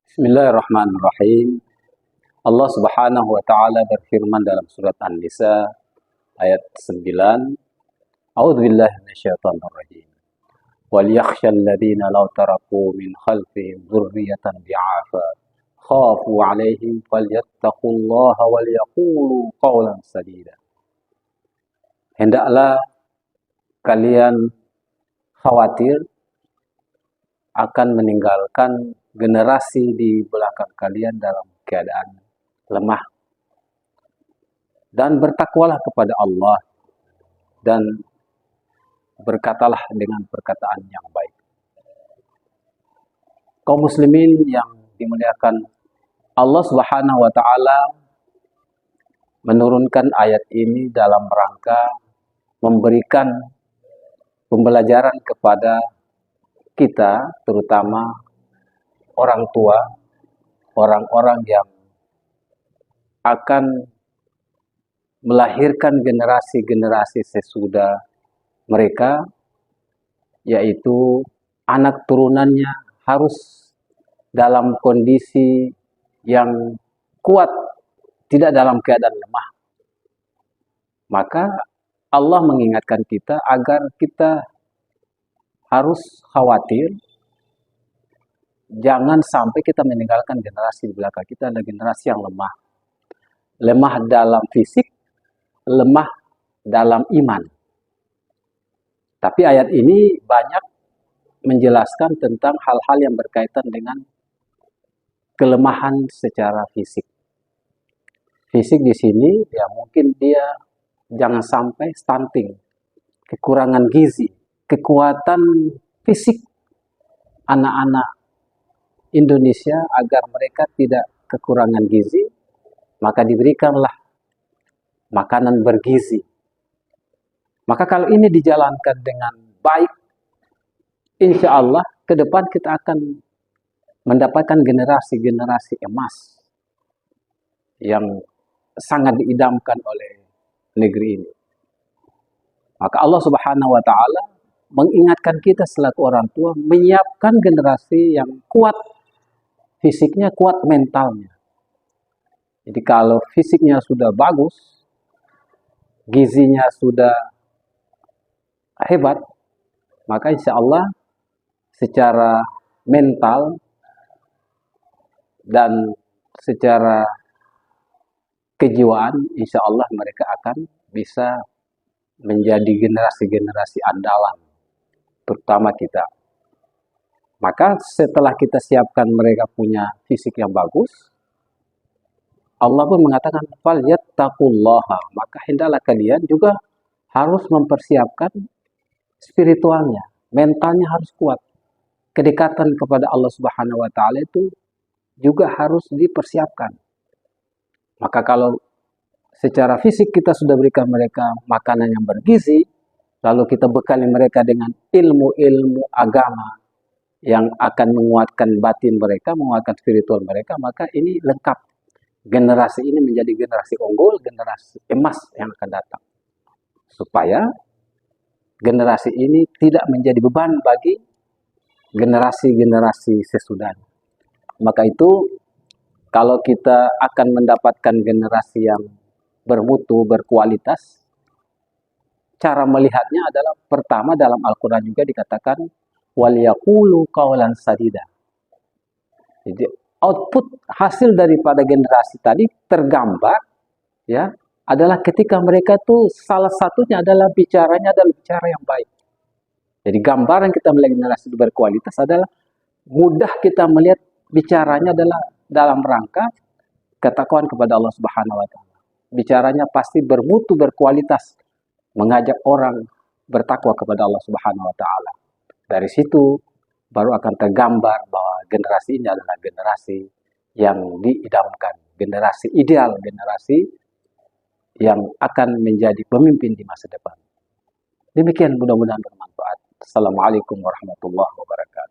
Bismillahirrahmanirrahim. Allah Subhanahu wa taala berfirman dalam surat An-Nisa ayat 9. A'udzubillahi minasyaitonir rajim. Wal yakhshal ladzina law taraku min khalfihim dzurriyyatan bi'afa khafu 'alaihim falyattaqullaha wal yaqulu qawlan sadida. Hendaklah kalian khawatir akan meninggalkan generasi di belakang kalian dalam keadaan lemah. Dan bertakwalah kepada Allah dan berkatalah dengan perkataan yang baik. Kaum muslimin yang dimuliakan Allah Subhanahu wa taala menurunkan ayat ini dalam rangka memberikan pembelajaran kepada kita, terutama orang tua, orang-orang yang akan melahirkan generasi-generasi sesudah mereka, yaitu anak turunannya harus dalam kondisi yang kuat, tidak dalam keadaan lemah. Maka Allah mengingatkan kita agar kita harus khawatir, jangan sampai kita meninggalkan generasi di belakang kita adalah generasi yang lemah. Lemah dalam fisik, lemah dalam iman. Tapi ayat ini banyak menjelaskan tentang hal-hal yang berkaitan dengan kelemahan secara fisik. Fisik di sini ya mungkin dia jangan sampai stunting, kekurangan gizi, kekuatan fisik anak-anak Indonesia agar mereka tidak kekurangan gizi, maka diberikanlah makanan bergizi. Maka kalau ini dijalankan dengan baik, insya Allah ke depan kita akan mendapatkan generasi-generasi emas yang sangat diidamkan oleh negeri ini. Maka Allah Subhanahu wa taala mengingatkan kita selaku orang tua menyiapkan generasi yang kuat fisiknya, kuat mentalnya. Jadi kalau fisiknya sudah bagus, gizinya sudah hebat, maka insya Allah secara mental dan secara kejiwaan, insya Allah mereka akan bisa menjadi generasi-generasi andalan, terutama kita. Maka setelah kita siapkan mereka punya fisik yang bagus, Allah pun mengatakan falyattaqullaha, maka hendaklah kalian juga harus mempersiapkan spiritualnya, mentalnya harus kuat. Kedekatan kepada Allah Subhanahu wa taala itu juga harus dipersiapkan. Maka kalau secara fisik kita sudah berikan mereka makanan yang bergizi, lalu kita bekali mereka dengan ilmu-ilmu agama yang akan menguatkan batin mereka, menguatkan spiritual mereka, maka ini lengkap. Generasi ini menjadi generasi unggul, generasi emas yang akan datang. Supaya generasi ini tidak menjadi beban bagi generasi-generasi sesudahnya. Maka itu, kalau kita akan mendapatkan generasi yang bermutu, berkualitas, cara melihatnya adalah pertama dalam Al-Quran juga dikatakan wal yaqulu qawlan sadida. Jadi output hasil daripada generasi tadi tergambar ya adalah ketika mereka tuh salah satunya adalah bicaranya adalah bicara yang baik. Jadi gambaran kita melihat generasi berkualitas adalah mudah kita melihat bicaranya adalah dalam rangka ketakwaan kepada Allah Subhanahu wa taala. Bicaranya pasti bermutu, berkualitas, mengajak orang bertakwa kepada Allah Subhanahu wa taala. Dari situ baru akan tergambar bahwa generasi ini adalah generasi yang diidamkan, generasi ideal, generasi yang akan menjadi pemimpin di masa depan. Demikian, mudah-mudahan bermanfaat. Assalamualaikum warahmatullahi wabarakatuh.